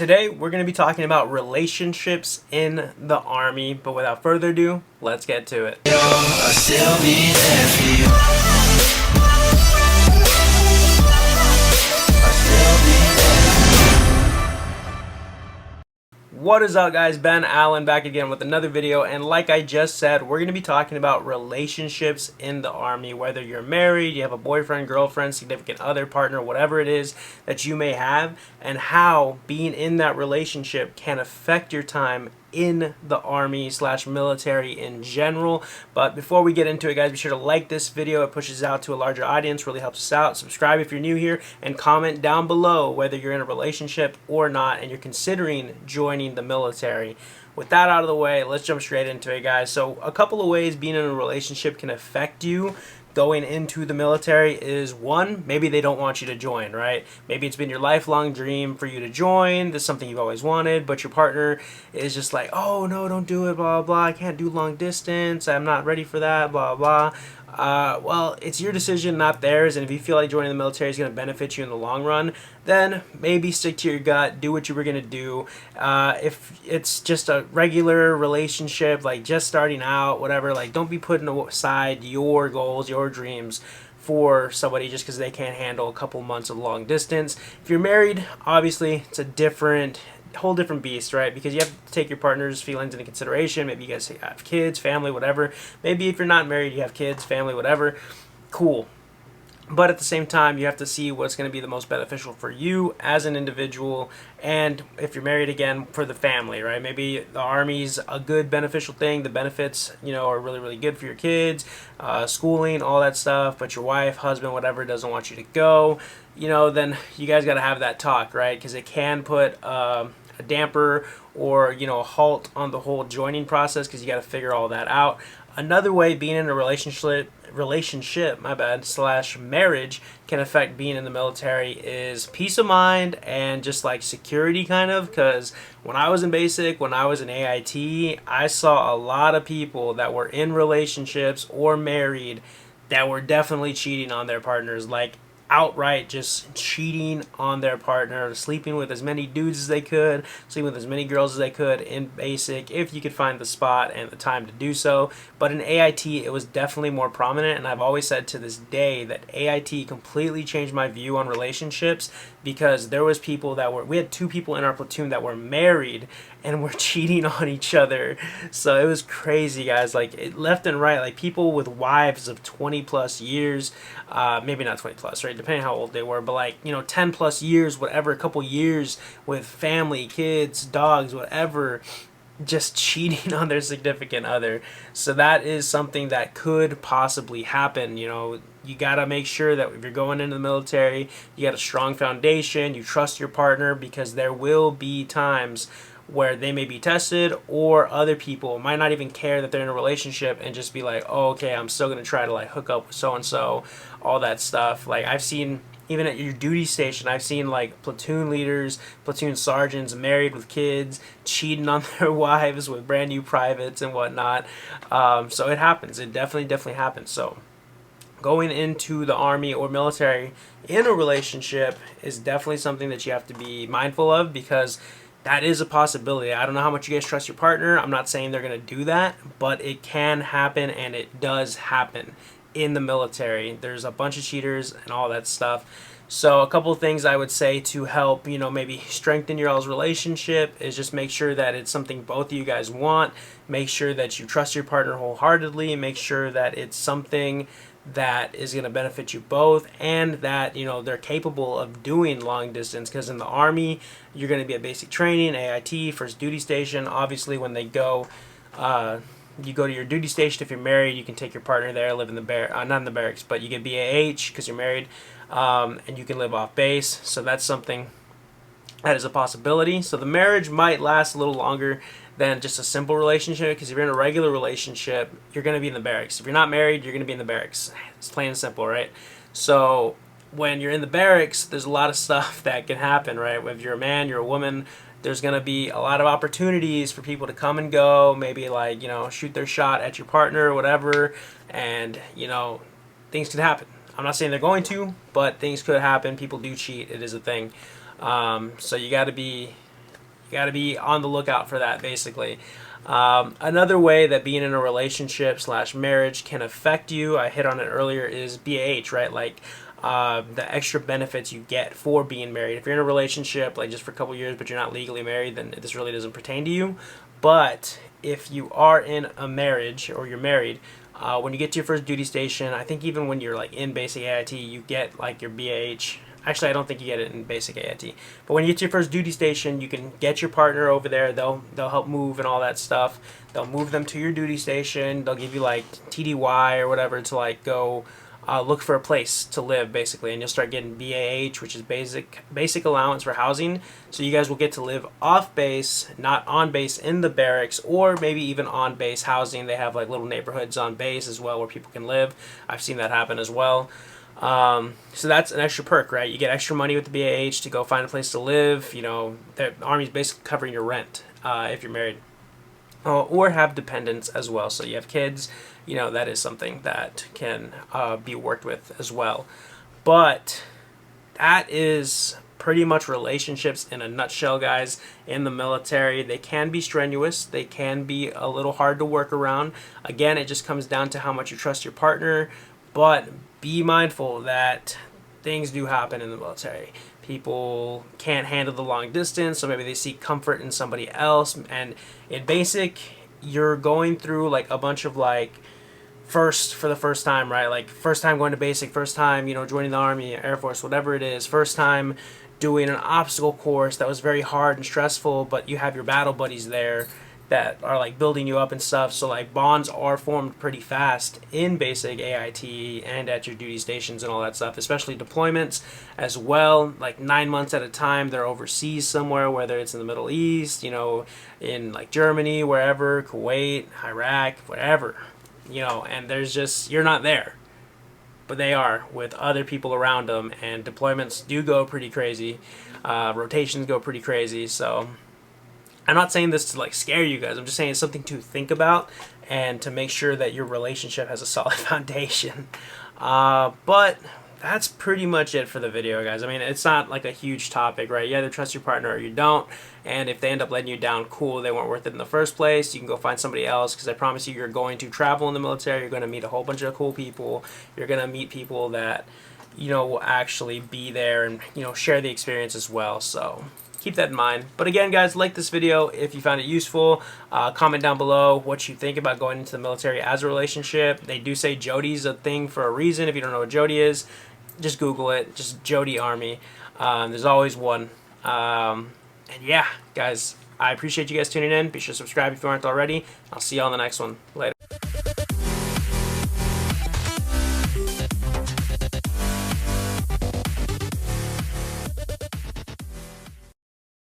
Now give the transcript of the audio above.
Today, we're going to be talking about relationships in the Army, but without further ado, let's get to it. What is up, guys? Ben Allen back again with another video, and like I just said, we're going to be talking about relationships in the Army. Whether you're married, you have a boyfriend, girlfriend, significant other, partner, whatever it is that you may have, and how being in that relationship can affect your time in the Army / military in general. But before we get into it, guys, be sure to like this video. It pushes out to a larger audience, really helps us out. Subscribe if you're new here, and comment down below whether you're in a relationship or not and you're considering joining the military. With that out of the way, let's jump straight into it, guys. So a couple of ways being in a relationship can affect you going into the military is, one, maybe they don't want you to join, right? Maybe it's been your lifelong dream for you to join. This is something you've always wanted, but your partner is just like, oh no, don't do it, blah blah, I can't do long distance, I'm not ready for that, blah blah. Well, it's your decision, not theirs, and if you feel like joining the military is going to benefit you in the long run, then maybe stick to your gut, do what you were going to do. If it's just a regular relationship, like just starting out, whatever, like don't be putting aside your goals, your dreams for somebody just because they can't handle a couple months of long distance. If you're married, obviously it's a whole different beast, right? Because you have to take your partner's feelings into consideration. Maybe you guys have kids, family, whatever. Maybe if you're not married, you have kids, family, whatever. Cool. But at the same time, you have to see what's going to be the most beneficial for you as an individual, and if you're married, again, for the family, right? Maybe the Army's a good beneficial thing. The benefits, are really, really good for your kids, schooling, all that stuff, but your wife, husband, whatever, doesn't want you to go, then you guys got to have that talk, right? Because it can put a damper or, a halt on the whole joining process, because you got to figure all that out. Another way being in a relationship / marriage can affect being in the military is peace of mind and just like security, kind of. Because when I was in basic, when I was in AIT, I saw a lot of people that were in relationships or married that were definitely cheating on their partners, like outright just cheating on their partner, sleeping with as many dudes as they could, sleeping with as many girls as they could in basic, if you could find the spot and the time to do so. But in AIT, it was definitely more prominent, and I've always said to this day that AIT completely changed my view on relationships, because there was people we had 2 people in our platoon that were married and were cheating on each other. So it was crazy, guys, like left and right, like people with wives of 20 plus years, maybe not 20 plus, right, depending how old they were, but like 10 plus years, whatever, a couple years with family, kids, dogs, whatever, just cheating on their significant other. So that is something that could possibly happen. You gotta make sure that if you're going into the military, you got a strong foundation, you trust your partner, because there will be times where they may be tested, or other people might not even care that they're in a relationship and just be like, oh, okay, I'm still gonna try to like hook up with so and so, all that stuff. Like I've seen, even at your duty station, I've seen like platoon leaders, platoon sergeants married with kids, cheating on their wives with brand new privates and whatnot. So it happens. It definitely happens. So going into the Army or military in a relationship is definitely something that you have to be mindful of, because that is a possibility. I don't know how much you guys trust your partner. I'm not saying they're going to do that, but it can happen, and it does happen in the military. There's a bunch of cheaters and all that stuff. So a couple of things I would say to help, maybe strengthen your all's relationship is just make sure that it's something both of you guys want. Make sure that you trust your partner wholeheartedly, and make sure that it's something that is going to benefit you both, and that they're capable of doing long distance. Because in the Army, you're going to be at basic training, AIT, first duty station. Obviously, when they go, you go to your duty station. If you're married, you can take your partner there, live in the not in the barracks, but you get BAH because you're married, and you can live off base. So that's something that is a possibility. So the marriage might last a little longer than just a simple relationship, because if you're in a regular relationship, you're going to be in the barracks. If you're not married, you're going to be in the barracks. It's plain and simple, right? So when you're in the barracks, there's a lot of stuff that can happen, right? If you're a man, you're a woman, there's going to be a lot of opportunities for people to come and go, maybe like, shoot their shot at your partner or whatever, and, things could happen. I'm not saying they're going to, but things could happen. People do cheat. It is a thing. So you got to be You got to be on the lookout for that, basically. Another way that being in a relationship slash marriage can affect you, I hit on it earlier, is BAH, right? Like the extra benefits you get for being married. If you're in a relationship, like just for a couple years, but you're not legally married, then this really doesn't pertain to you. But if you are in a marriage or you're married, when you get to your first duty station, I think even when you're like in basic AIT, you get like your BAH. Actually, I don't think you get it in basic AIT. But when you get to your first duty station, you can get your partner over there. They'll help move and all that stuff. They'll move them to your duty station. They'll give you like TDY or whatever to like go look for a place to live, basically, and you'll start getting BAH, which is basic allowance for housing. So you guys will get to live off base, not on base in the barracks, or maybe even on base housing. They have like little neighborhoods on base as well where people can live. I've seen that happen as well. So that's an extra perk, right? You get extra money with the BAH to go find a place to live. You know, the Army's basically covering your rent if you're married. Or have dependents as well. So you have kids, you know, that is something that can be worked with as well. But that is pretty much relationships in a nutshell, guys. In the military, they can be strenuous. They can be a little hard to work around. Again, it just comes down to how much you trust your partner. But be mindful that things do happen in the military. People can't handle the long distance, so maybe they seek comfort in somebody else. And in basic, you're going through like a bunch of like for the first time, right? Like first time going to basic, first time, you know, joining the Army, Air Force, whatever it is, first time doing an obstacle course that was very hard and stressful, but you have your battle buddies there that are like building you up and stuff. So like bonds are formed pretty fast in basic AIT and at your duty stations and all that stuff, especially deployments as well. Like 9 months at a time, they're overseas somewhere, whether it's in the Middle East, you know, in like Germany, wherever, Kuwait, Iraq, whatever, you know, and there's just, you're not there, but they are with other people around them, and deployments do go pretty crazy. Rotations go pretty crazy. So I'm not saying this to like scare you guys. I'm just saying it's something to think about and to make sure that your relationship has a solid foundation. But that's pretty much it for the video, guys. I mean, it's not like a huge topic, right? You either trust your partner or you don't. And if they end up letting you down, cool. They weren't worth it in the first place. You can go find somebody else, because I promise you, you're going to travel in the military. You're going to meet a whole bunch of cool people. You're going to meet people that, you know, will actually be there and, you know, share the experience as well. So keep that in mind. But again, guys, like this video if you found it useful. Comment down below what you think about going into the military as a relationship. They do say Jody's a thing for a reason. If you don't know what Jody is, just Google it. Just Jody Army. There's always one. And yeah, guys, I appreciate you guys tuning in. Be sure to subscribe if you aren't already. I'll see you on the next one. Later.